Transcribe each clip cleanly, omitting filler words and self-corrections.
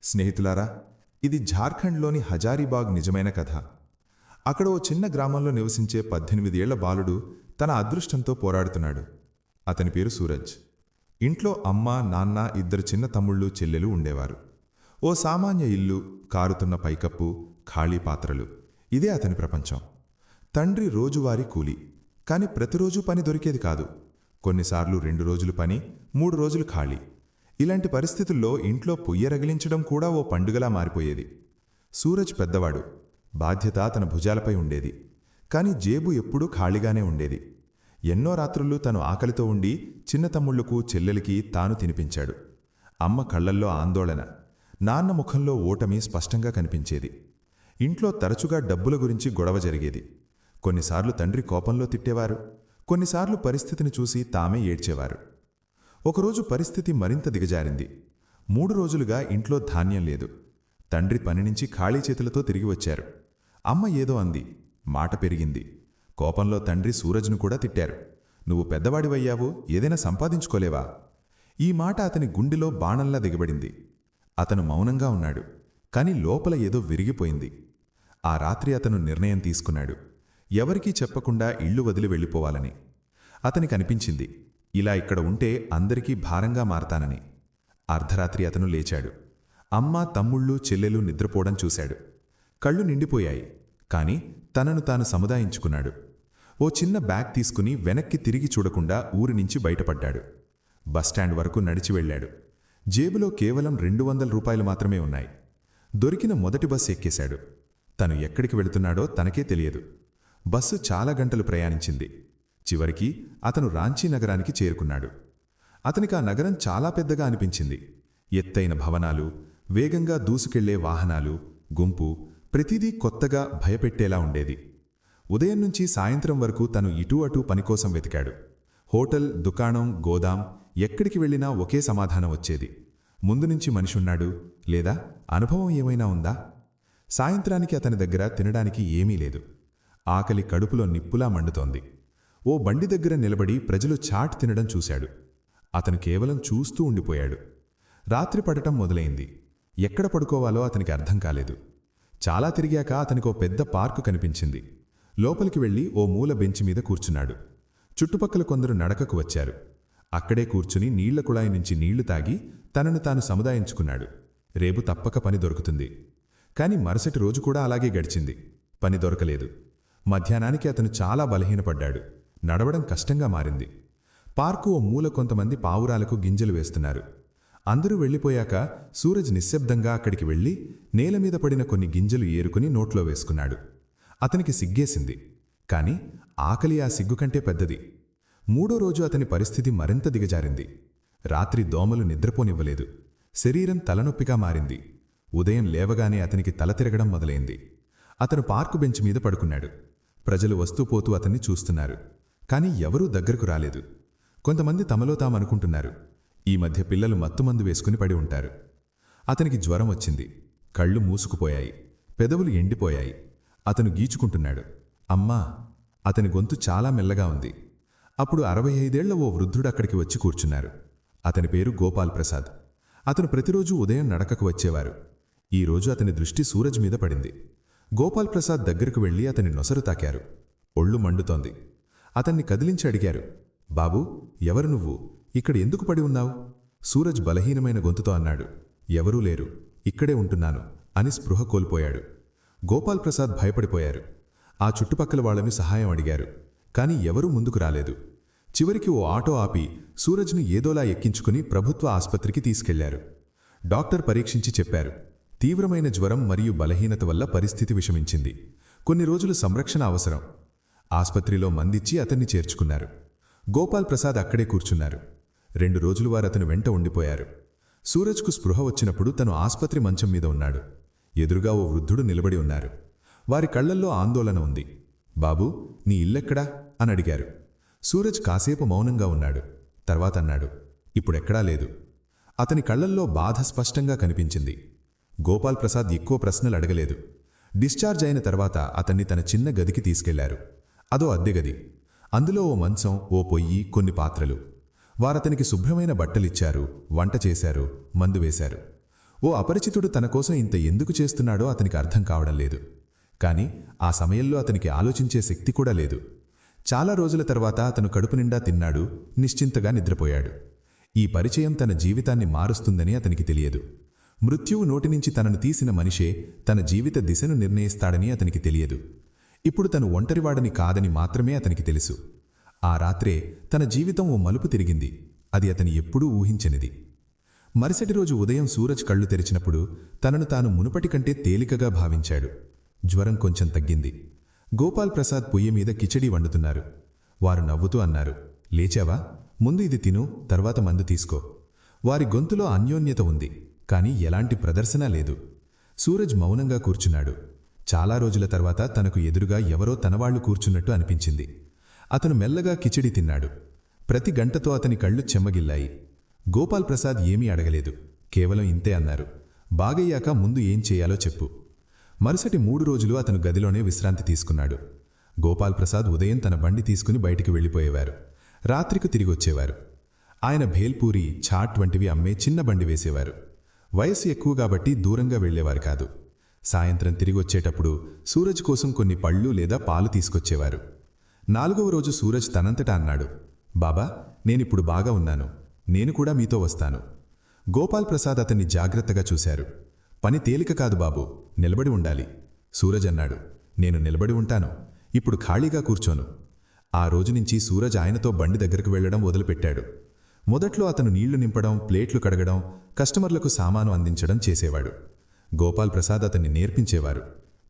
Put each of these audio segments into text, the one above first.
స్నేహితులారా, ఇది ఝార్ఖండ్లోని హజారీబాగ్ నిజమైన కథ. అక్కడ ఓ చిన్న గ్రామంలో నివసించే 18 ఏళ్ల బాలుడు తన అదృష్టంతో పోరాడుతున్నాడు. అతని పేరు సూరజ్. ఇంట్లో అమ్మ, నాన్న, 2 చిన్న తమ్ముళ్ళు, చెల్లెలు ఉండేవారు. ఓ సామాన్య ఇల్లు, కారుతున్న పైకప్పు, ఖాళీ పాత్రలు, ఇదే అతని ప్రపంచం. తండ్రి రోజువారీ కూలి, కాని ప్రతిరోజూ పని దొరికేది కాదు. కొన్నిసార్లు 2 రోజులు పని, 3 రోజులు ఖాళీ. ఇలాంటి పరిస్థితుల్లో ఇంట్లో పొయ్య రగిలించడం కూడా ఓ పండుగలా మారిపోయేది. సూరజ్ పెద్దవాడు, బాధ్యత తన భుజాలపై ఉండేది. కాని జేబు ఎప్పుడూ ఖాళీగానే ఉండేది. ఎన్నో రాత్రులు తను ఆకలితో ఉండి చిన్న తమ్ముళ్లకు, చెల్లెలికి తాను తినిపించాడు. అమ్మ కళ్లల్లో ఆందోళన, నాన్న ముఖంలో ఓటమి స్పష్టంగా కనిపించేది. ఇంట్లో తరచుగా డబ్బుల గురించి గొడవ జరిగేది. కొన్నిసార్లు తండ్రి కోపంలో తిట్టేవారు, కొన్నిసార్లు పరిస్థితిని చూసి తామే ఏడ్చేవారు. ఒకరోజు పరిస్థితి మరింత దిగజారింది. 3 రోజులుగా ఇంట్లో ధాన్యం లేదు. తండ్రి పని నుంచి ఖాళీ చేతులతో తిరిగి వచ్చారు. అమ్మ ఏదో అంది, మాట పెరిగింది. కోపంలో తండ్రి సూరజ్ను కూడా తిట్టారు. నువ్వు పెద్దవాడివయ్యావు, ఏదైనా సంపాదించుకోలేవా? ఈ మాట అతని గుండెలో బాణంలా దిగబడింది. అతను మౌనంగా ఉన్నాడు, కాని లోపల ఏదో విరిగిపోయింది. ఆ రాత్రి అతను నిర్ణయం తీసుకున్నాడు, ఎవరికీ చెప్పకుండా ఇల్లు వదిలి వెళ్ళిపోవాలని. అతనికి అనిపించింది, ఇలా ఇక్కడ ఉంటే అందరికీ భారంగా మారతానని. అర్ధరాత్రి అతను లేచాడు. అమ్మ, తమ్ముళ్ళు, చెల్లెలు నిద్రపోవడం చూశాడు. కళ్ళు నిండిపోయాయి, కాని తనను తాను సముదాయించుకున్నాడు. ఓ చిన్న బ్యాగ్ తీసుకుని వెనక్కి తిరిగి చూడకుండా ఊరి నుంచి బయటపడ్డాడు. బస్టాండ్ వరకు నడిచి వెళ్ళాడు. జేబులో కేవలం 200 రూపాయలు మాత్రమే ఉన్నాయి. దొరికిన మొదటి బస్సు ఎక్కేశాడు. తను ఎక్కడికి వెళుతున్నాడో తనకే తెలియదు. బస్సు చాలా గంటలు ప్రయాణించింది. చివరికి అతను రాంచీ నగరానికి చేరుకున్నాడు. అతనికి ఆ నగరం చాలా పెద్దగా అనిపించింది. ఎత్తైన భవనాలు, వేగంగా దూసుకెళ్లే వాహనాలు, గుంపు, ప్రతిదీ కొత్తగా భయపెట్టేలా ఉండేది. ఉదయం నుంచి సాయంత్రం వరకు తను ఇటూ అటూ పనికోసం వెతికాడు. హోటల్, దుకాణం, గోదాం, ఎక్కడికి వెళ్లినా ఒకే సమాధానం వచ్చేది. ముందు నుంచి మనిషున్నాడు, లేదా అనుభవం ఏమైనా ఉందా? సాయంత్రానికి అతని దగ్గర తినడానికి ఏమీ లేదు. ఆకలి కడుపులో నిప్పులా మండుతోంది. ఓ బండి దగ్గర నిలబడి ప్రజలు చాట్ తినడం చూశాడు. అతను కేవలం చూస్తూ ఉండిపోయాడు. రాత్రి పడటం మొదలైంది. ఎక్కడ పడుకోవాలో అతనికి అర్థం కాలేదు. చాలా తిరిగాక అతనికో పెద్ద పార్కు కనిపించింది. లోపలికి వెళ్లి ఓ మూల బెంచి మీద కూర్చున్నాడు. చుట్టుపక్కల కొందరు నడకకు వచ్చారు. అక్కడే కూర్చుని నీళ్ల కుళాయి నుంచి నీళ్లు తాగి తనను తాను సముదాయించుకున్నాడు. రేపు తప్పక పని దొరుకుతుంది. కాని మరుసటి రోజు కూడా అలాగే గడిచింది. పని దొరకలేదు. మధ్యాహ్నానికి అతను చాలా బలహీనపడ్డాడు. నడవడం కష్టంగా మారింది. పార్కు ఓ మూల కొంతమంది పావురాలకు గింజలు వేస్తున్నారు. అందరూ వెళ్ళిపోయాక సూరజ్ నిశ్శబ్దంగా అక్కడికి వెళ్లి నేలమీద పడిన కొన్ని గింజలు ఏరుకుని నోట్లో వేసుకున్నాడు. అతనికి సిగ్గేసింది. కాని ఆకలి ఆ సిగ్గు కంటే పెద్దది. 3వ రోజు అతని పరిస్థితి మరింత దిగజారింది. రాత్రి దోమలు నిద్రపోనివ్వలేదు. శరీరం తలనొప్పిగా మారింది. ఉదయం లేవగానే అతనికి తల తిరగడం మొదలైంది. అతను పార్కు బెంచ్ మీద పడుకున్నాడు. ప్రజలు వస్తూపోతూ అతన్ని చూస్తున్నారు. కాని ఎవరూ దగ్గరకు రాలేదు. కొంతమంది తమలో తామనుకుంటున్నారు, ఈ మధ్య పిల్లలు మత్తుమందు వేసుకుని పడి ఉంటారు. అతనికి జ్వరం వచ్చింది. కళ్ళు మూసుకుపోయాయి. పెదవులు ఎండిపోయాయి. అతను గీచుకుంటున్నాడు. అమ్మా! అతని గొంతు చాలా మెల్లగా ఉంది. అప్పుడు 65 ఏళ్ల ఓ వృద్ధుడు అక్కడికి వచ్చి కూర్చున్నారు. అతని పేరు గోపాల్ ప్రసాద్. అతను ప్రతిరోజూ ఉదయం నడకకు వచ్చేవారు. ఈరోజు అతని దృష్టి సూరజ్ మీద పడింది. గోపాల్ ప్రసాద్ దగ్గరకు వెళ్లి అతని నొసరు తాకారు. ఒళ్ళు మండుతోంది. అతన్ని కదిలించి అడిగారు, బాబూ, ఎవరు నువ్వు? ఇక్కడ ఎందుకు పడి ఉన్నావు? సూరజ్ బలహీనమైన గొంతుతో అన్నాడు, ఎవరూ లేరు, ఇక్కడే ఉంటున్నాను అని స్పృహ కోల్పోయాడు. గోపాల్ ప్రసాద్ భయపడిపోయారు. ఆ చుట్టుపక్కల వాళ్లను సహాయం అడిగారు. కాని ఎవరూ ముందుకు రాలేదు. చివరికి ఓ ఆటో ఆపి సూరజ్ను ఏదోలా ఎక్కించుకుని ప్రభుత్వ ఆస్పత్రికి తీసుకెళ్లారు. డాక్టర్ పరీక్షించి చెప్పారు, తీవ్రమైన జ్వరం మరియు బలహీనత వల్ల పరిస్థితి విషమించింది. కొన్ని రోజులు సంరక్షణ అవసరం. ఆస్పత్రిలో మందిచ్చి అతన్ని చేర్చుకున్నారు. గోపాల్ ప్రసాద్ అక్కడే కూర్చున్నారు. 2 రోజులు వారతను వెంట ఉండిపోయారు. సూరజ్కు స్పృహ వచ్చినప్పుడు తను ఆస్పత్రి మంచం మీద ఉన్నాడు. ఎదురుగా ఓ వృద్ధుడు నిలబడి ఉన్నారు. వారి కళ్లల్లో ఆందోళన ఉంది. బాబూ, నీ ఇల్లెక్కడా అని అడిగారు. సూరజ్ కాసేపు మౌనంగా ఉన్నాడు. తర్వాత అన్నాడు, ఇప్పుడెక్కడా లేదు. అతని కళ్లల్లో బాధ స్పష్టంగా కనిపించింది. గోపాల్ ప్రసాద్ ఎక్కువ ప్రశ్నలు అడగలేదు. డిశ్చార్జ్ అయిన తర్వాత అతన్ని తన చిన్న గదికి తీసుకెళ్లారు. అదో అద్దెగది. అందులో ఓ మంచం, ఓ పొయ్యి, కొన్ని పాత్రలు. వారతనికి శుభ్రమైన బట్టలిచ్చారు, వంట చేశారు, మందు వేశారు. ఓ అపరిచితుడు తన కోసం ఇంత ఎందుకు చేస్తున్నాడో అతనికి అర్థం కావడం లేదు. కాని ఆ సమయంలో అతనికి ఆలోచించే శక్తి కూడా లేదు. చాలా రోజుల తర్వాత అతను కడుపు నిండా తిన్నాడు, నిశ్చింతగా నిద్రపోయాడు. ఈ పరిచయం తన జీవితాన్ని మారుస్తుందని అతనికి తెలియదు. మృత్యువు నోటినుంచి తనను తీసిన మనిషే తన జీవిత దిశను నిర్ణయిస్తాడని అతనికి తెలియదు. ఇప్పుడు తను ఒంటరివాడని కాదని మాత్రమే అతనికి తెలుసు. ఆ రాత్రే తన జీవితం ఓ మలుపు తిరిగింది. అది అతని ఎప్పుడూ ఊహించనిది. మరుసటి రోజు ఉదయం సూరజ్ కళ్ళు తెరిచినప్పుడు తనను తాను మునుపటి కంటే తేలికగా భావించాడు. జ్వరం కొంచెం తగ్గింది. గోపాల్ ప్రసాద్ పొయ్యి మీద కిచడీ వండుతున్నారు. వారు నవ్వుతూ అన్నారు, లేచావా? ముందు ఇది తిను, తర్వాత మందు తీసుకో. వారి గొంతులో అన్యోన్యత ఉంది, కాని ఎలాంటి ప్రదర్శన లేదు. సూరజ్ మౌనంగా కూర్చున్నాడు. చాలా రోజుల తర్వాత తనకు ఎదురుగా ఎవరో తనవాళ్లు కూర్చున్నట్టు అనిపించింది. అతను మెల్లగా కిచడీ తిన్నాడు. ప్రతి గంటతో అతని కళ్ళు చెమ్మగిల్లాయి. గోపాల్ ప్రసాద్ ఏమీ అడగలేదు, కేవలం ఇంతే అన్నారు. బాగయ్యాక ముందు ఏం చేయాలో చెప్పు. మరుసటి 3 రోజులు అతను గదిలోనే విశ్రాంతి తీసుకున్నాడు. గోపాల్ ప్రసాద్ ఉదయం తన బండి తీసుకుని బయటికి వెళ్ళిపోయేవారు. రాత్రికి తిరిగొచ్చేవారు. ఆయన భేల్పూరి, చాట్ వంటివి అమ్మే చిన్న బండి వేసేవారు. వయస్సు ఎక్కువ కాబట్టి దూరంగా వెళ్లేవారు కాదు. సాయంత్రం తిరిగొచ్చేటప్పుడు సూరజ్ కోసం కొన్ని పళ్ళు లేదా పాలు తీసుకొచ్చేవారు. 4వ రోజు సూరజ్ తనంతటా అన్నాడు, బాబా, నేనిప్పుడు బాగా ఉన్నాను, నేను కూడా మీతో వస్తాను. గోపాల్ ప్రసాద్ అతన్ని జాగ్రత్తగా చూశారు. పని తేలిక కాదు బాబు, నిలబడి ఉండాలి. సూరజ్ అన్నాడు, నేను నిలబడి ఉంటాను, ఇప్పుడు ఖాళీగా కూర్చోను. ఆ రోజునుంచి సూరజ్ ఆయనతో బండి దగ్గరకు వెళ్లడం మొదలుపెట్టాడు. మొదట్లో అతను నీళ్లు నింపడం, ప్లేట్లు కడగడం, కస్టమర్లకు సామాను అందించడం చేసేవాడు. గోపాల్ ప్రసాద్ అతన్ని నేర్పించేవారు.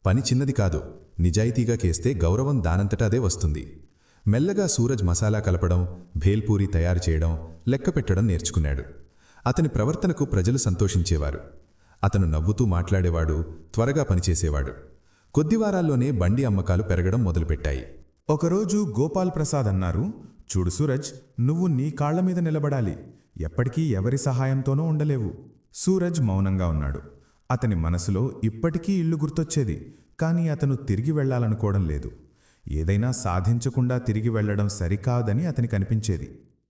పని చిన్నది కాదు, నిజాయితీగా చేస్తే గౌరవం దానంతటా అదే వస్తుంది. మెల్లగా సూరజ్ మసాలా కలపడం, భేల్పూరి తయారు చేయడం, లెక్క పెట్టడం నేర్చుకున్నాడు. అతని ప్రవర్తనకు ప్రజలు సంతోషించేవారు. అతను నవ్వుతూ మాట్లాడేవాడు, త్వరగా పనిచేసేవాడు. కొద్ది వారాల్లోనే బండి అమ్మకాలు పెరగడం మొదలుపెట్టాయి. ఒకరోజు గోపాల్ ప్రసాద్ అన్నారు, చూడు సూరజ్, నువ్వు నీ కాళ్ల మీద నిలబడాలి, ఎప్పటికీ ఎవరి సహాయంతోనూ ఉండలేవు. సూరజ్ మౌనంగా ఉన్నాడు. అతని మనసులో ఇప్పటికీ ఇల్లు గుర్తొచ్చేది, కానీ అతను తిరిగి వెళ్లాలనుకోవడం లేదు. ఏదైనా సాధించకుండా తిరిగి వెళ్లడం సరికాదని అతనికి అనిపించేది.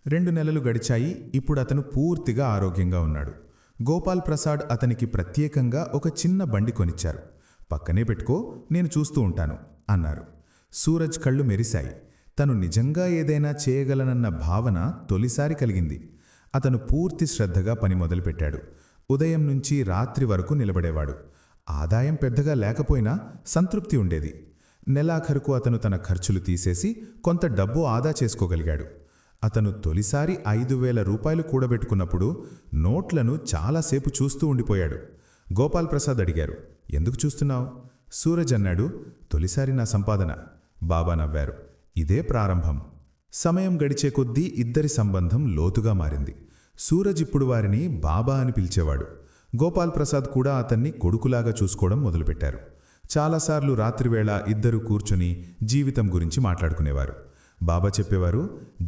2 నెలలు గడిచాయి. ఇప్పుడు అతను పూర్తిగా ఆరోగ్యంగా ఉన్నాడు. గోపాల్ ప్రసాద్ అతనికి ప్రత్యేకంగా ఒక చిన్న బండి కొనిచ్చారు. పక్కనే పెట్టుకో, నేను చూస్తూ ఉంటాను అన్నారు. సూరజ్ కళ్ళు మెరిశాయి. తను నిజంగా ఏదైనా చేయగలనన్న భావన తొలిసారి కలిగింది. అతను పూర్తి శ్రద్ధగా పని మొదలుపెట్టాడు. ఉదయం నుంచి రాత్రి వరకు నిలబడేవాడు. ఆదాయం పెద్దగా లేకపోయినా సంతృప్తి ఉండేది. నెలాఖరుకు అతను తన ఖర్చులు తీసేసి కొంత డబ్బు ఆదా చేసుకోగలిగాడు. అతను తొలిసారి 5,000 రూపాయలు కూడబెట్టుకున్నప్పుడు నోట్లను చాలాసేపు చూస్తూ ఉండిపోయాడు. గోపాల్ ప్రసాద్ అడిగారు, ఎందుకు చూస్తున్నావు? సూరజ్ అన్నాడు, తొలిసారి నా సంపాదన. బాబా నవ్వారు, ఇదే ప్రారంభం. సమయం గడిచే కొద్దీ ఇద్దరి సంబంధం లోతుగా మారింది. సూరజ్ ఇప్పుడు వారిని బాబా అని పిలిచేవాడు. గోపాల్ ప్రసాద్ కూడా అతన్ని కొడుకులాగా చూసుకోవడం మొదలుపెట్టారు. చాలాసార్లు రాత్రివేళ ఇద్దరు కూర్చుని జీవితం గురించి మాట్లాడుకునేవారు. బాబా చెప్పేవారు,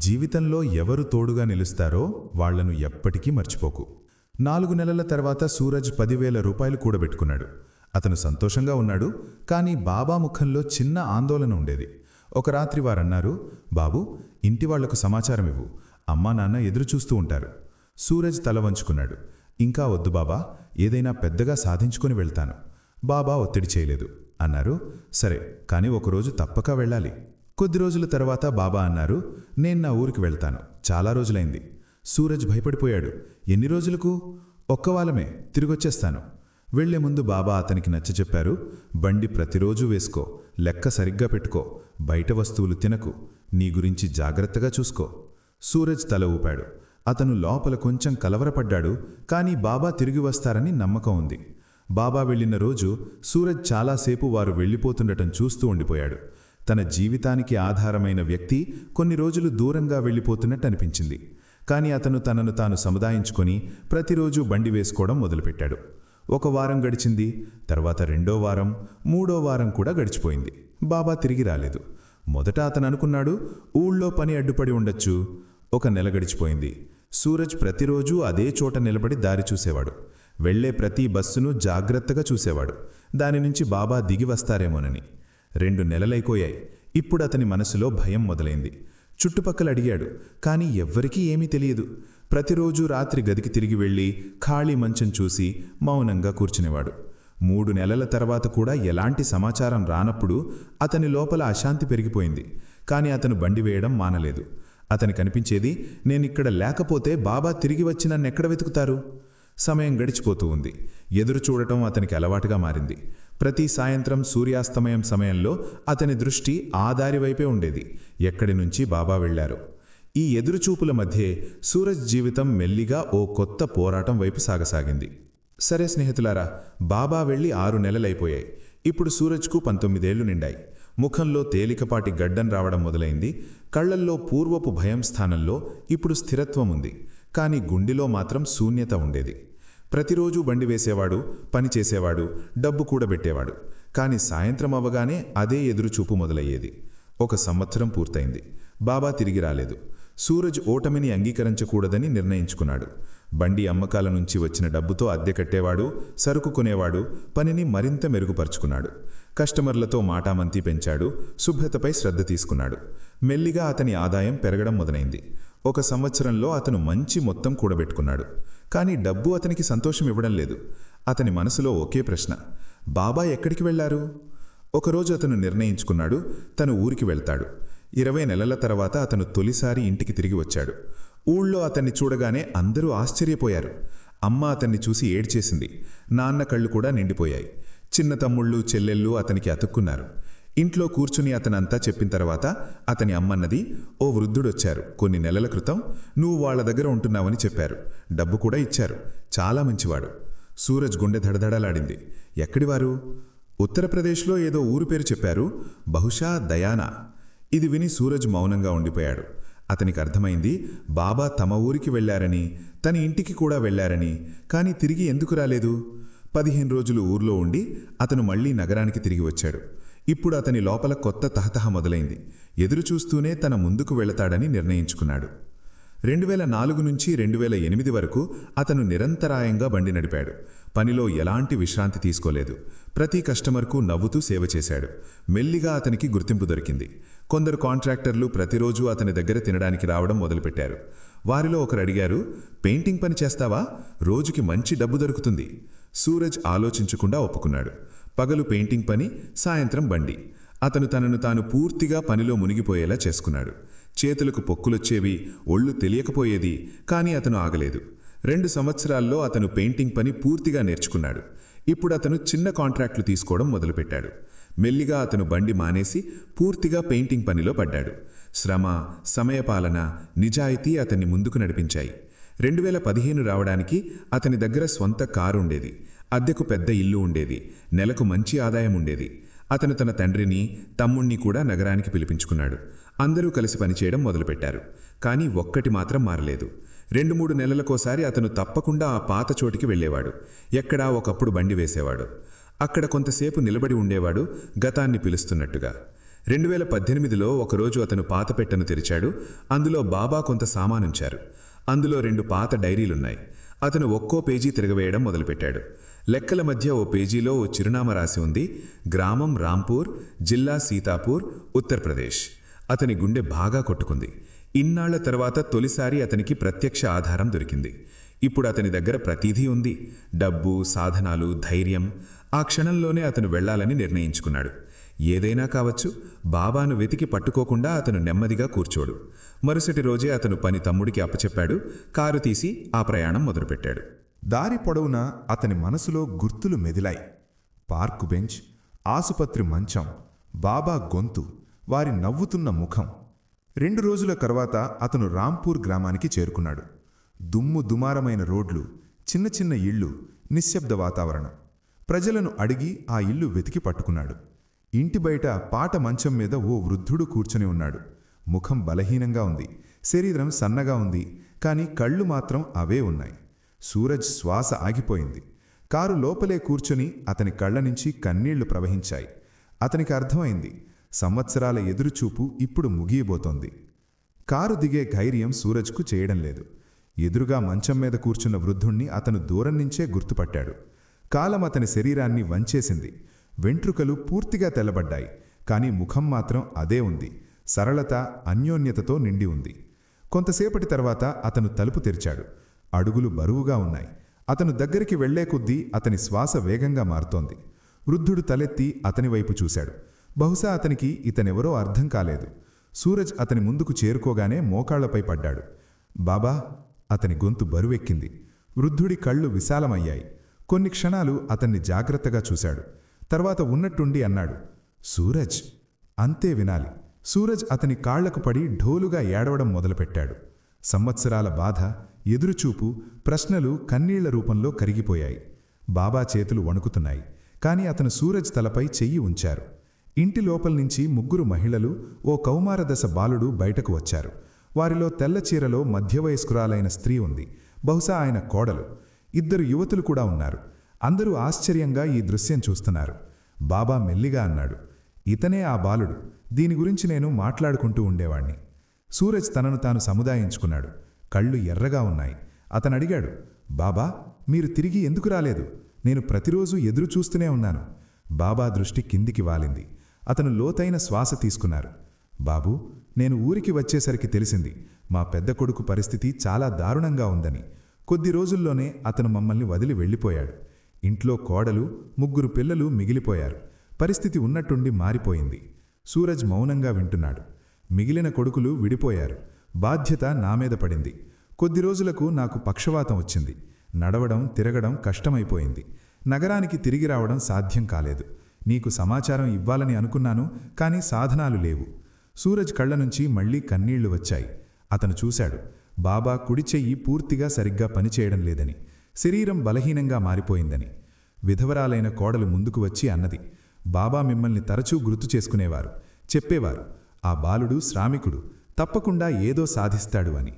జీవితంలో ఎవరు తోడుగా నిలుస్తారో వాళ్లను ఎప్పటికీ మర్చిపోకు. 4 నెలల తర్వాత సూరజ్ 10,000 రూపాయలు కూడబెట్టుకున్నాడు. అతను సంతోషంగా ఉన్నాడు, కానీ బాబా ముఖంలో చిన్న ఆందోళన ఉండేది. ఒక రాత్రి వారన్నారు, బాబూ, ఇంటివాళ్లకు సమాచారం ఇవ్వు, అమ్మా నాన్న ఎదురుచూస్తూ ఉంటారు. సూరజ్ తల వంచుకున్నాడు. ఇంకా వద్దు బాబా, ఏదైనా పెద్దగా సాధించుకొని వెళ్తాను. బాబా ఒత్తిడి చేయలేదు. అన్నారు, సరే, కానీ ఒకరోజు తప్పక వెళ్ళాలి. కొద్ది రోజుల తర్వాత బాబా అన్నారు, నేను నా ఊరికి వెళ్తాను, చాలా రోజులైంది. సూరజ్ భయపడిపోయాడు. ఎన్ని రోజులకు? ఒక్కవాలమే, తిరిగొచ్చేస్తాను. వెళ్లే ముందు బాబా అతనికి నచ్చచెప్పారు, బండి ప్రతిరోజూ వేసుకో, లెక్క సరిగ్గా పెట్టుకో, బయట వస్తువులు తినకు, నీ గురించి జాగ్రత్తగా చూసుకో. సూరజ్ తల ఊపాడు. అతను లోపల కొంచెం కలవరపడ్డాడు, కానీ బాబా తిరిగి వస్తారని నమ్మకం ఉంది. బాబా వెళ్లిన రోజు సూరజ్ చాలాసేపు వారు వెళ్ళిపోతుండటం చూస్తూ ఉండిపోయాడు. తన జీవితానికి ఆధారమైన వ్యక్తి కొన్ని రోజులు దూరంగా వెళ్ళిపోతున్నట్టు అనిపించింది. కానీ అతను తనను తాను సముదాయించుకొని ప్రతిరోజు బండి వేసుకోవడం మొదలుపెట్టాడు. 1 వారం గడిచింది. తర్వాత 2వ వారం, 3వ వారం కూడా గడిచిపోయింది. బాబా తిరిగి రాలేదు. మొదట అతను అనుకున్నాడు, ఊళ్ళో పని అడ్డుపడి ఉండొచ్చు. 1 నెల గడిచిపోయింది. సూరజ్ ప్రతిరోజూ అదే చోట నిలబడి దారి చూసేవాడు. వెళ్లే ప్రతి బస్సును జాగ్రత్తగా చూసేవాడు, దాని నుంచి బాబా దిగి వస్తారేమోనని. 2 నెలలైపోయాయి. ఇప్పుడు అతని మనసులో భయం మొదలైంది. చుట్టుపక్కల అడిగాడు, కానీ ఎవ్వరికీ ఏమీ తెలియదు. ప్రతిరోజు రాత్రి గదికి తిరిగి వెళ్ళి ఖాళీ మంచం చూసి మౌనంగా కూర్చునేవాడు. 3 నెలల తర్వాత కూడా ఎలాంటి సమాచారం రానప్పుడు అతని లోపల అశాంతి పెరిగిపోయింది. కానీ అతను బండి వేయడం మానలేదు. అతనికనిపించేది, నేనిక్కడ లేకపోతే బాబా తిరిగి వచ్చి నన్నెక్కడ వెతుకుతారు? సమయం గడిచిపోతూ ఉంది. ఎదురు చూడటం అతనికి అలవాటుగా మారింది. ప్రతి సాయంత్రం సూర్యాస్తమయం సమయంలో అతని దృష్టి ఆ దారి వైపే ఉండేది, ఎక్కడి నుంచి బాబా వెళ్లారు. ఈ ఎదురుచూపుల మధ్యే సూరజ్ జీవితం మెల్లిగా ఓ కొత్త పోరాటం వైపు సాగసాగింది. సరే స్నేహితులారా, బాబా వెళ్ళి 6 నెలలైపోయాయి. ఇప్పుడు సూరజ్కు 19 ఏళ్లు నిండాయి. ముఖంలో తేలికపాటి గడ్డం రావడం మొదలైంది. కళ్లల్లో పూర్వపు భయం స్థానంలో ఇప్పుడు స్థిరత్వం ఉంది. కానీ గుండెలో మాత్రం శూన్యత ఉండేది. ప్రతిరోజు బండి వేసేవాడు, పని చేసేవాడు, డబ్బు కూడబెట్టేవాడు. కానీ సాయంత్రం అవ్వగానే అదే ఎదురుచూపు మొదలయ్యేది. 1 సంవత్సరం పూర్తయింది. బాబా తిరిగి రాలేదు. సూరజ్ ఓటమిని అంగీకరించకూడదని నిర్ణయించుకున్నాడు. బండి అమ్మకాల నుంచి వచ్చిన డబ్బుతో అద్దె కట్టేవాడు, సరుకు కొనేవాడు, పనిని మరింత మెరుగుపరుచుకున్నాడు. కస్టమర్లతో మాటామంతి పెంచాడు, శుభ్రతపై శ్రద్ధ తీసుకున్నాడు. మెల్లిగా అతని ఆదాయం పెరగడం మొదలైంది. 1 సంవత్సరంలో అతను మంచి మొత్తం కూడబెట్టుకున్నాడు. కానీ డబ్బు అతనికి సంతోషం ఇవ్వడం లేదు. అతని మనసులో ఒకే ప్రశ్న, బాబా ఎక్కడికి వెళ్లారు? ఒకరోజు అతను నిర్ణయించుకున్నాడు, తను ఊరికి వెళ్తాడు. 20 నెలల తర్వాత అతను తొలిసారి ఇంటికి తిరిగి వచ్చాడు. ఊళ్ళో అతన్ని చూడగానే అందరూ ఆశ్చర్యపోయారు. అమ్మ అతన్ని చూసి ఏడ్చేసింది. నాన్న కళ్ళు కూడా నిండిపోయాయి. చిన్న తమ్ముళ్ళు, చెల్లెళ్ళు అతనికి అతుక్కున్నారు. ఇంట్లో కూర్చుని అతనంతా చెప్పిన తర్వాత అతని అమ్మన్నది, ఓ వృద్ధుడొచ్చారు కొన్ని నెలల క్రితం, నువ్వు వాళ్ల దగ్గర ఉంటున్నావని చెప్పారు. డబ్బు కూడా ఇచ్చారు. చాలా మంచివాడు. సూరజ్ గుండె దడదడలాడింది. ఎక్కడివారు? ఉత్తరప్రదేశ్లో ఏదో ఊరు పేరు చెప్పారు, బహుశా దయానా. ఇది విని సూరజ్ మౌనంగా ఉండిపోయాడు. అతనికి అర్థమైంది, బాబా తమ ఊరికి వెళ్లారని, తన ఇంటికి కూడా వెళ్లారని. కానీ తిరిగి ఎందుకు రాలేదు? 15 రోజులు ఊర్లో ఉండి అతను మళ్లీ నగరానికి తిరిగి వచ్చాడు. ఇప్పుడు అతని లోపల కొత్త తహతహ మొదలైంది. ఎదురుచూస్తూనే తన ముందుకు వెళతాడని నిర్ణయించుకున్నాడు. 2004 నుంచి 2008 వరకు అతను నిరంతరాయంగా బండి నడిపాడు. పనిలో ఎలాంటి విశ్రాంతి తీసుకోలేదు. ప్రతి కస్టమర్కు నవ్వుతూ సేవ చేశాడు. మెల్లిగా అతనికి గుర్తింపు దొరికింది. కొందరు కాంట్రాక్టర్లు ప్రతిరోజు అతని దగ్గర తినడానికి రావడం మొదలుపెట్టారు. వారిలో ఒకరు అడిగారు, పెయింటింగ్ పని చేస్తావా? రోజుకి మంచి డబ్బు దొరుకుతుంది. సూరజ్ ఆలోచించకుండా ఒప్పుకున్నాడు. పగలు పెయింటింగ్ పని, సాయంత్రం బండి. అతను తనను తాను పూర్తిగా పనిలో మునిగిపోయేలా చేసుకున్నాడు. చేతులకు పొక్కులొచ్చేవి, ఒళ్ళు తెలియకపోయేది. కానీ అతను ఆగలేదు. 2 సంవత్సరాల్లో అతను పెయింటింగ్ పని పూర్తిగా నేర్చుకున్నాడు. ఇప్పుడు అతను చిన్న కాంట్రాక్టులు తీసుకోవడం మొదలుపెట్టాడు. మెల్లిగా అతను బండి మానేసి పూర్తిగా పెయింటింగ్ పనిలో పడ్డాడు. శ్రమ, సమయపాలన, నిజాయితీ అతన్ని ముందుకు నడిపించాయి. 2015 రావడానికి అతని దగ్గర స్వంత కారు ఉండేది. అద్దెకు పెద్ద ఇల్లు ఉండేది. నెలకు మంచి ఆదాయం ఉండేది. అతను తన తండ్రిని, తమ్ముణ్ణి కూడా నగరానికి పిలిపించుకున్నాడు. అందరూ కలిసి పనిచేయడం మొదలుపెట్టారు. కానీ ఒక్కటి మాత్రం మారలేదు. 2-3 నెలలకోసారి అతను తప్పకుండా ఆ పాత చోటికి వెళ్ళేవాడు. ఎక్కడా ఒకప్పుడు బండి వేసేవాడు. అక్కడ కొంతసేపు నిలబడి ఉండేవాడు, గతాన్ని పిలుస్తున్నట్టుగా. 2018లో ఒకరోజు అతను పాత పెట్టెను తెరిచాడు. అందులో బాబా కొంత సామానుంచారు. అందులో 2 పాత డైరీలున్నాయి. అతను ఒక్కో పేజీ తిరగవేయడం మొదలుపెట్టాడు. లెక్కల మధ్య ఓ పేజీలో ఓ చిరునామా రాసి ఉంది, గ్రామం రాంపూర్, జిల్లా సీతాపూర్, ఉత్తరప్రదేశ్. అతని గుండె బాగా కొట్టుకుంది. ఇన్నాళ్ల తర్వాత తొలిసారి అతనికి ప్రత్యక్ష ఆధారం దొరికింది. ఇప్పుడు అతని దగ్గర ప్రతిదీ ఉంది, డబ్బు, సాధనాలు, ధైర్యం. ఆ క్షణంలోనే అతను వెళ్లాలని నిర్ణయించుకున్నాడు. ఏదైనా కావచ్చు, బాబాను వెతికి పట్టుకోకుండా అతను నెమ్మదిగా కూర్చోడు. మరుసటి రోజే అతను పని తమ్ముడికి అప్పచెప్పాడు. కారు తీసి ఆ ప్రయాణం మొదలుపెట్టాడు. దారి పొడవునా అతని మనసులో గుర్తులు మెదిలాయి. పార్కు బెంచ్, ఆసుపత్రి మంచం, బాబా గొంతు, వారి నవ్వుతున్న ముఖం. 2 రోజుల తర్వాత అతను రాంపూర్ గ్రామానికి చేరుకున్నాడు. దుమ్ము దుమారమైన రోడ్లు, చిన్న చిన్న ఇళ్ళు, నిశ్శబ్ద వాతావరణం. ప్రజలను అడిగి ఆ ఇల్లు వెతికి పట్టుకున్నాడు. ఇంటి బయట పాట మంచం మీద ఓ వృద్ధుడు కూర్చొని ఉన్నాడు. ముఖం బలహీనంగా ఉంది, శరీరం సన్నగా ఉంది. కానీ కళ్ళు మాత్రం అవే ఉన్నాయి. సూరజ్ శ్వాస ఆగిపోయింది. కారు లోపలే కూర్చొని అతని కళ్ళ నుంచి కన్నీళ్లు ప్రవహించాయి. అతనికి అర్థమైంది, సంవత్సరాల ఎదురుచూపు ఇప్పుడు ముగియబోతోంది. కారు దిగే ధైర్యం సూరజ్కు చేయడం లేదు. ఎదురుగా మంచం మీద కూర్చున్న వృద్ధుణ్ణి అతను దూరం నుంచే గుర్తుపట్టాడు. కాలం అతని శరీరాన్ని వంచేసింది. వెంట్రుకలు పూర్తిగా తెల్లబడ్డాయి. కానీ ముఖం మాత్రం అదే ఉంది. సరళత, అన్యోన్యతతో నిండి ఉంది. కొంతసేపటి తర్వాత అతను తలుపు తెరిచాడు. అడుగులు బరువుగా ఉన్నాయి. అతను దగ్గరికి వెళ్లే కొద్దీ అతని శ్వాస వేగంగా మారుతోంది. వృద్ధుడు తలెత్తి అతని వైపు చూశాడు. బహుశా అతనికి ఇతనెవరో అర్థం కాలేదు. సూరజ్ అతని ముందుకు చేరుకోగానే మోకాళ్లపై పడ్డాడు. బాబా! అతని గొంతు బరువెక్కింది. వృద్ధుడి కళ్ళు విశాలమయ్యాయి. కొన్ని క్షణాలు అతన్ని జాగ్రత్తగా చూశాడు. తర్వాత ఉన్నట్టుండి అన్నాడు, సూరజ్. అంతే వినాలి. సూరజ్ అతని కాళ్లకు పడి ఢోలుగా ఏడవడం మొదలుపెట్టాడు. సంవత్సరాల బాధ, ఎదురుచూపు, ప్రశ్నలు కన్నీళ్ల రూపంలో కరిగిపోయాయి. బాబా చేతులు వణుకుతున్నాయి. కాని అతను సూరజ్ తలపై చెయ్యి ఉంచారు. ఇంటి లోపల్నించి 3 మహిళలు, ఓ కౌమారదశ బాలుడు బయటకు వచ్చారు. వారిలో తెల్ల చీరలో మధ్యవయస్కురాలైన స్త్రీ ఉంది. బహుశా ఆయన కోడలు. 2 యువతులు కూడా ఉన్నారు. అందరూ ఆశ్చర్యంగా ఈ దృశ్యం చూస్తున్నారు. బాబా మెల్లిగా అన్నాడు, ఇతనే ఆ బాలుడు. దీని గురించి నేను మాట్లాడుకుంటూ ఉండేవాణ్ణి. సూరజ్ తనను తాను సముదాయించుకున్నాడు. కళ్ళు ఎర్రగా ఉన్నాయి. అతనడిగాడు, బాబా, మీరు తిరిగి ఎందుకు రాలేదు? నేను ప్రతిరోజూ ఎదురు చూస్తూనే ఉన్నాను. బాబా దృష్టి కిందికి వాలింది. అతను లోతైన శ్వాస తీసుకున్నారు. బాబూ, నేను ఊరికి వచ్చేసరికి తెలిసింది మా పెద్ద కొడుకు పరిస్థితి చాలా దారుణంగా ఉందని. కొద్ది రోజుల్లోనే అతను మమ్మల్ని వదిలి వెళ్ళిపోయాడు. ఇంట్లో కోడలు, 3 పిల్లలు మిగిలిపోయారు. పరిస్థితి ఉన్నట్టుండి మారిపోయింది. సూరజ్ మౌనంగా వింటున్నాడు. మిగిలిన కొడుకులు విడిపోయారు. బాధ్యత నా మీద పడింది. కొద్ది రోజులకు నాకు పక్షవాతం వచ్చింది. నడవడం, తిరగడం కష్టమైపోయింది. నగరానికి తిరిగి రావడం సాధ్యం కాలేదు. నీకు సమాచారం ఇవ్వాలని అనుకున్నాను, కానీ సాధనాలు లేవు. సూరజ్ కళ్ల నుంచి మళ్లీ కన్నీళ్లు వచ్చాయి. అతను చూశాడు. బాబా కుడి చెయ్యి పూర్తిగా సరిగ్గా పనిచేయడం లేదని, శరీరం బలహీనంగా మారిపోయిందని. విధవరాలైన కోడలు ముందుకు వచ్చి అన్నది, బాబా మిమ్మల్ని తరచూ గుర్తు చేసుకునేవారు. చెప్పేవారు, ఆ బాలుడు శ్రామికుడు, తప్పకుండా ఏదో సాధిస్తాడు అని.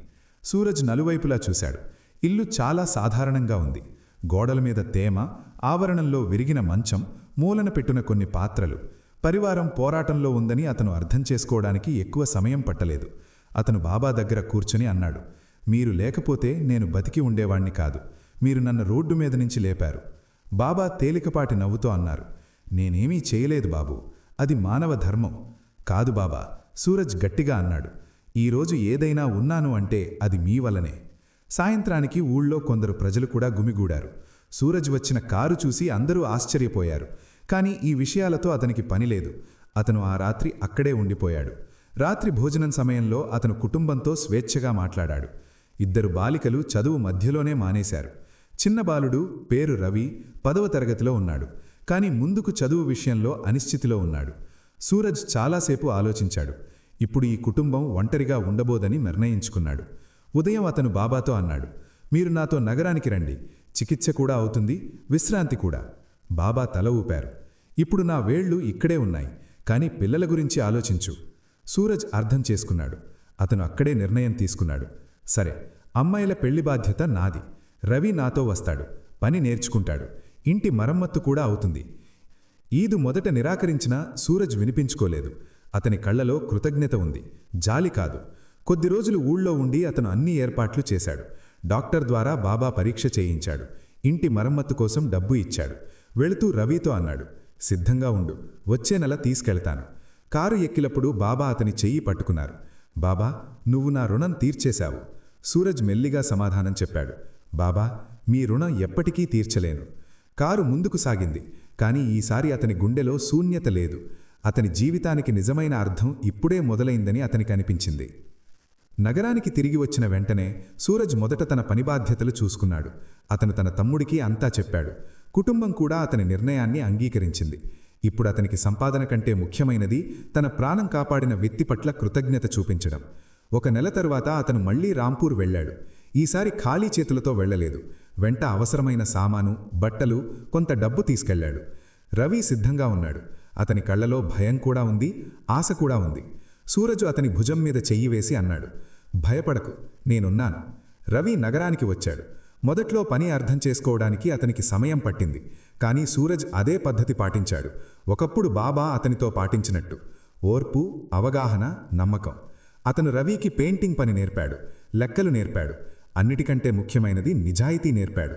సూరజ్ నలువైపులా చూశాడు. ఇల్లు చాలా సాధారణంగా ఉంది. గోడల మీద తేమ, ఆవరణంలో విరిగిన మంచం, మూలన పెట్టున కొన్ని పాత్రలు. పరివారం పోరాటంలో ఉందని అతను అర్థం చేసుకోవడానికి ఎక్కువ సమయం పట్టలేదు. అతను బాబా దగ్గర కూర్చుని అన్నాడు, మీరు లేకపోతే నేను బతికి ఉండేవాణ్ణి కాదు. మీరు నన్ను రోడ్డు మీద నుంచి లేపారు. బాబా తేలికపాటి నవ్వుతో అన్నారు, నేనేమీ చేయలేదు బాబూ, అది మానవ ధర్మం. కాదు బాబా, సూరజ్ గట్టిగా అన్నాడు, ఈరోజు ఏదైనా ఉన్నాను అంటే అది మీ వల్లనే. సాయంత్రానికి ఊళ్ళో కొందరు ప్రజలు కూడా గుమిగూడారు. సూరజ్ వచ్చిన కారు చూసి అందరూ ఆశ్చర్యపోయారు. కానీ ఈ విషయాలతో అతనికి పనిలేదు. అతను ఆ రాత్రి అక్కడే ఉండిపోయాడు. రాత్రి భోజనం సమయంలో అతను కుటుంబంతో స్వేచ్ఛగా మాట్లాడాడు. 2 బాలికలు చదువు మధ్యలోనే మానేశారు. చిన్న బాలుడు, పేరు రవి, 10వ తరగతిలో ఉన్నాడు. కాని ముందుకు చదువు విషయంలో అనిశ్చితిలో ఉన్నాడు. సూరజ్ చాలాసేపు ఆలోచించాడు. ఇప్పుడు ఈ కుటుంబం ఒంటరిగా ఉండబోదని నిర్ణయించుకున్నాడు. ఉదయం అతను బాబాతో అన్నాడు, మీరు నాతో నగరానికి రండి. చికిత్స కూడా అవుతుంది, విశ్రాంతి కూడా. బాబా తల ఊపారు. ఇప్పుడు నా వేళ్లు ఇక్కడే ఉన్నాయి, కానీ పిల్లల గురించి ఆలోచించు. సూరజ్ అర్థం చేసుకున్నాడు. అతను అక్కడే నిర్ణయం తీసుకున్నాడు. సరే, అమ్మాయిల పెళ్లి బాధ్యత నాది. రవి నాతో వస్తాడు, పని నేర్చుకుంటాడు, ఇంటి మరమ్మత్తు కూడా అవుతుంది. ఈదు మొదట నిరాకరించినా సూరజ్ వినిపించుకోలేదు. అతని కళ్లలో కృతజ్ఞత ఉంది, జాలి కాదు. కొద్ది రోజులు ఊళ్ళో ఉండి అతను అన్ని ఏర్పాట్లు చేశాడు. డాక్టర్ ద్వారా బాబా పరీక్ష చేయించాడు. ఇంటి మరమ్మత్తు కోసం డబ్బు ఇచ్చాడు. వెళుతూ రవితో అన్నాడు, సిద్ధంగా ఉండు, వచ్చే నెల తీసుకెళ్తాను. కారు ఎక్కినప్పుడు బాబా అతని చెయ్యి పట్టుకున్నారు. బాబా, నువ్వు నా రుణం తీర్చేశావు. సూరజ్ మెల్లిగా సమాధానం చెప్పాడు, బాబా, మీ రుణం ఎప్పటికీ తీర్చలేను. కారు ముందుకు సాగింది. కానీ ఈసారి అతని గుండెలో శూన్యత లేదు. అతని జీవితానికి నిజమైన అర్థం ఇప్పుడే మొదలైందని అతనికి అనిపించింది. నగరానికి తిరిగి వచ్చిన వెంటనే సూరజ్ మొదట తన పని బాధ్యతలు చూసుకున్నాడు. అతను తన తమ్ముడికి అంతా చెప్పాడు. కుటుంబం కూడా అతని నిర్ణయాన్ని అంగీకరించింది. ఇప్పుడు అతనికి సంపాదన కంటే ముఖ్యమైనది తన ప్రాణం కాపాడిన వ్యక్తి పట్ల కృతజ్ఞత చూపించడం. 1 నెల తరువాత అతను మళ్లీ రాంపూర్ వెళ్లాడు. ఈసారి ఖాళీ చేతులతో వెళ్లలేదు. వెంట అవసరమైన సామాను, బట్టలు, కొంత డబ్బు తీసుకెళ్లాడు. రవి సిద్ధంగా ఉన్నాడు. అతని కళ్లలో భయం కూడా ఉంది, ఆశ కూడా ఉంది. సూరజ్ అతని భుజం మీద చెయ్యి వేసి అన్నాడు, భయపడకు, నేనున్నాను. రవి నగరానికి వచ్చాడు. మొదట్లో పని అర్థం చేసుకోవడానికి అతనికి సమయం పట్టింది. కానీ సూరజ్ అదే పద్ధతి పాటించాడు. ఒకప్పుడు బాబా అతనితో పాటించినట్టు. ఓర్పు, అవగాహన, నమ్మకం. అతను రవికి పెయింటింగ్ పని నేర్పాడు, లెక్కలు నేర్పాడు. అన్నిటికంటే ముఖ్యమైనది నిజాయితీ నేర్పాడు.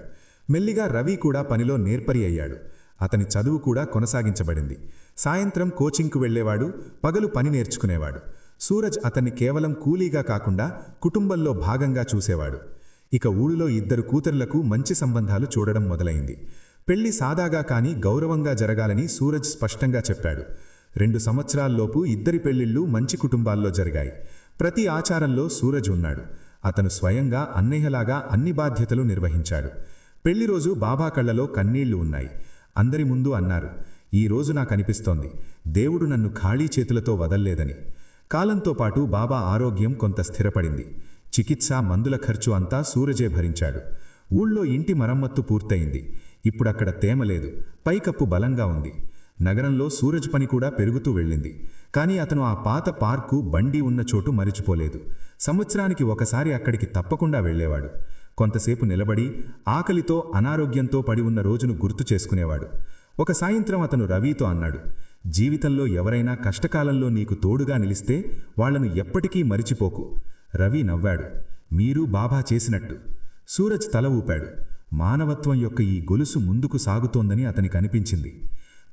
మెల్లిగా రవి కూడా పనిలో నేర్పరి అయ్యాడు. అతని చదువు కూడా కొనసాగించబడింది. సాయంత్రం కోచింగ్కు వెళ్లేవాడు, పగలు పని నేర్చుకునేవాడు. సూరజ్ అతన్ని కేవలం కూలీగా కాకుండా కుటుంబంలో భాగంగా చూసేవాడు. ఇక ఊళ్ళో ఇద్దరు కూతుర్లకు మంచి సంబంధాలు చూడడం మొదలైంది. పెళ్లి సాదాగా కాని గౌరవంగా జరగాలని సూరజ్ స్పష్టంగా చెప్పాడు. 2 సంవత్సరాల్లోపు ఇద్దరి పెళ్లిళ్లు మంచి కుటుంబాల్లో జరిగాయి. ప్రతి ఆచారంలో సూరజ్ ఉన్నాడు. అతను స్వయంగా అన్నయ్యలాగా అన్ని బాధ్యతలు నిర్వహించాడు. పెళ్లి రోజు బాబా కళ్లలో కన్నీళ్లు ఉన్నాయి. అందరి ముందు అన్నారు, "ఈ రోజు నాకనిపిస్తోంది, దేవుడు నన్ను ఖాళీ చేతులతో వదల్లేదని." కాలంతో పాటు బాబా ఆరోగ్యం కొంత స్థిరపడింది. చికిత్స, మందుల ఖర్చు అంతా సూరజే భరించాడు. ఊళ్ళో ఇంటి మరమ్మత్తు పూర్తయింది. ఇప్పుడక్కడ తేమ లేదు, పైకప్పు బలంగా ఉంది. నగరంలో సూరజ్ పని కూడా పెరుగుతూ వెళ్ళింది. కానీ అతను ఆ పాత పార్కు, బండి ఉన్న చోటు మరిచిపోలేదు. సంవత్సరానికి ఒకసారి అక్కడికి తప్పకుండా వెళ్ళేవాడు. కొంతసేపు నిలబడి ఆకలితో, అనారోగ్యంతో పడి ఉన్న రోజును గుర్తు చేసుకునేవాడు. ఒక సాయంత్రం అతను రవితో అన్నాడు, "జీవితంలో ఎవరైనా కష్టకాలంలో నీకు తోడుగా నిలిస్తే వాళ్లను ఎప్పటికీ మరిచిపోకు." రవి నవ్వాడు, "మీరు బాబా చేసినట్టు." సూరజ్ తల ఊపాడు. మానవత్వం యొక్క ఈ గొలుసు ముందుకు సాగుతోందని అతనికి అనిపించింది.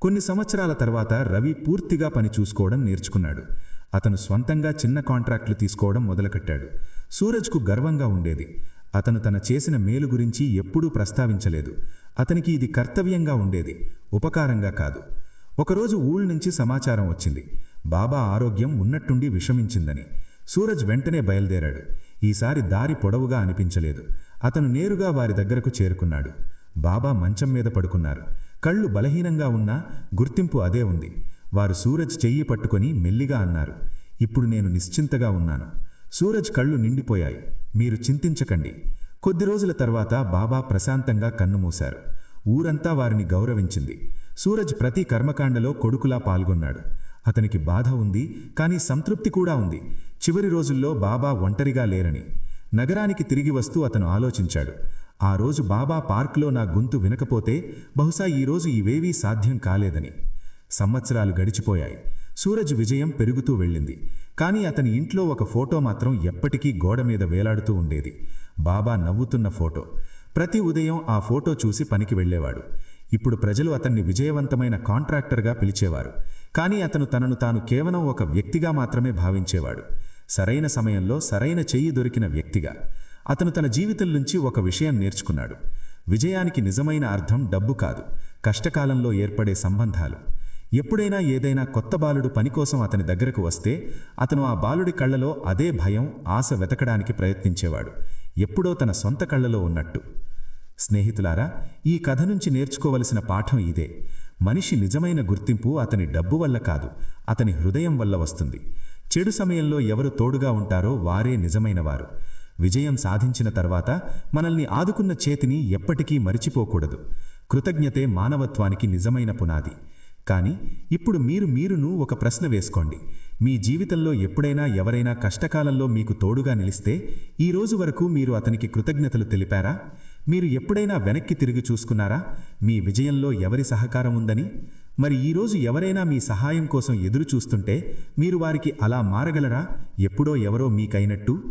కొన్ని సంవత్సరాల తర్వాత రవి పూర్తిగా పని చూసుకోవడం నేర్చుకున్నాడు. అతను స్వంతంగా చిన్న కాంట్రాక్టులు తీసుకోవడం మొదలుపెట్టాడు. సూరజ్కు గర్వంగా ఉండేది. అతను తన చేసిన మేలు గురించి ఎప్పుడూ ప్రస్తావించలేదు. అతనికి ఇది కర్తవ్యంగా ఉండేది, ఉపకారంగా కాదు. ఒకరోజు ఊళ్ళ నుంచి సమాచారం వచ్చింది, బాబా ఆరోగ్యం ఉన్నట్టుండి విషమించిందని. సూరజ్ వెంటనే బయలుదేరాడు. ఈసారి దారి పొడవుగా అనిపించలేదు. అతను నేరుగా వారి దగ్గరకు చేరుకున్నాడు. బాబా మంచం మీద పడుకున్నారు. కళ్ళు బలహీనంగా ఉన్నా గుర్తింపు అదే ఉంది. వారు సూరజ్ చెయ్యి పట్టుకొని మెల్లిగా అన్నారు, "ఇప్పుడు నేను నిశ్చింతగా ఉన్నాను." సూరజ్ కళ్ళు నిండిపోయాయి. "మీరు చింతించకండి." కొద్ది రోజుల తర్వాత బాబా ప్రశాంతంగా కన్నుమూశారు. ఊరంతా వారిని గౌరవించింది. సూరజ్ ప్రతి కర్మకాండలో కొడుకులా పాల్గొన్నాడు. అతనికి బాధ ఉంది, కానీ సంతృప్తి కూడా ఉంది. చివరి రోజుల్లో బాబా ఒంటరిగా లేరని. నగరానికి తిరిగి వస్తూ అతను ఆలోచించాడు, "ఆ రోజు బాబా పార్కులో నా గొంతు వినకపోతే బహుశా ఈరోజు ఇవేవీ సాధ్యం కాలేదని." సంవత్సరాలు గడిచిపోయాయి. సూరజ్ విజయం పెరుగుతూ వెళ్ళింది. కానీ అతని ఇంట్లో ఒక ఫోటో మాత్రం ఎప్పటికీ గోడ మీద వేలాడుతూ ఉండేది. బాబా నవ్వుతున్న ఫోటో. ప్రతి ఉదయం ఆ ఫోటో చూసి పనికి వెళ్ళేవాడు. ఇప్పుడు ప్రజలు అతన్ని విజయవంతమైన కాంట్రాక్టర్గా పిలిచేవారు. కానీ అతను తనను తాను కేవలం ఒక వ్యక్తిగా మాత్రమే భావించేవాడు. సరైన సమయంలో సరైన చెయ్యి దొరికిన వ్యక్తిగా. అతను తన జీవితం నుంచి ఒక విషయం నేర్చుకున్నాడు. విజయానికి నిజమైన అర్థం డబ్బు కాదు, కష్టకాలంలో ఏర్పడే సంబంధాలు. ఎప్పుడైనా ఏదైనా కొత్త బాలుడు పనికోసం అతని దగ్గరకు వస్తే అతను ఆ బాలుడి కళ్ళలో అదే భయం, ఆశ వెతకడానికి ప్రయత్నించేవాడు, ఎప్పుడో తన సొంత కళ్ళలో ఉన్నట్టు. స్నేహితులారా, ఈ కథ నుంచి నేర్చుకోవలసిన పాఠం ఇదే. మనిషి నిజమైన గుర్తింపు అతని డబ్బు వల్ల కాదు, అతని హృదయం వల్ల వస్తుంది. చెడు సమయంలో ఎవరు తోడుగా ఉంటారో వారే నిజమైనవారు. విజయం సాధించిన తర్వాత మనల్ని ఆదుకున్న చేతిని ఎప్పటికీ మరిచిపోకూడదు. కృతజ్ఞతే మానవత్వానికి నిజమైన పునాది. కానీ ఇప్పుడు మీరును ఒక ప్రశ్న వేసుకోండి. మీ జీవితంలో ఎప్పుడైనా ఎవరైనా కష్టకాలంలో మీకు తోడుగా నిలిస్తే ఈ రోజు వరకు మీరు అతనికి కృతజ్ఞతలు తెలిపారా? మీరు ఎప్పుడైనా వెనక్కి తిరిగి చూసుకున్నారా మీ విజయంలో ఎవరి సహకారం ఉందని? మరి ఈరోజు ఎవరైనా మీ సహాయం కోసం ఎదురు చూస్తుంటే మీరు వారికి అలా మారగలరా, ఎప్పుడో ఎవరో మీకైనట్టు?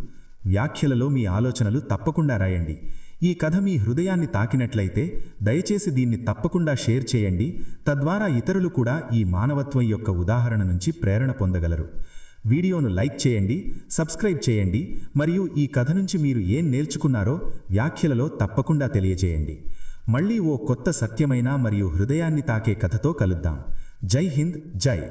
వ్యాఖ్యలలో మీ ఆలోచనలు తప్పకుండా రాయండి. ఈ కథ మీ హృదయాన్ని తాకినట్లయితే దయచేసి దీన్ని తప్పకుండా షేర్ చేయండి. తద్వారా ఇతరులు కూడా ఈ మానవత్వం యొక్క ఉదాహరణ నుంచి ప్రేరణ పొందగలరు. వీడియోను లైక్ చేయండి, సబ్స్క్రైబ్ చేయండి, మరియు ఈ కథ నుంచి మీరు ఏం నేర్చుకున్నారో వ్యాఖ్యలలో తప్పకుండా తెలియజేయండి. మళ్ళీ ఓ కొత్త సత్యమైన మరియు హృదయాన్ని తాకే కథతో కలుద్దాం. జై హింద్, జై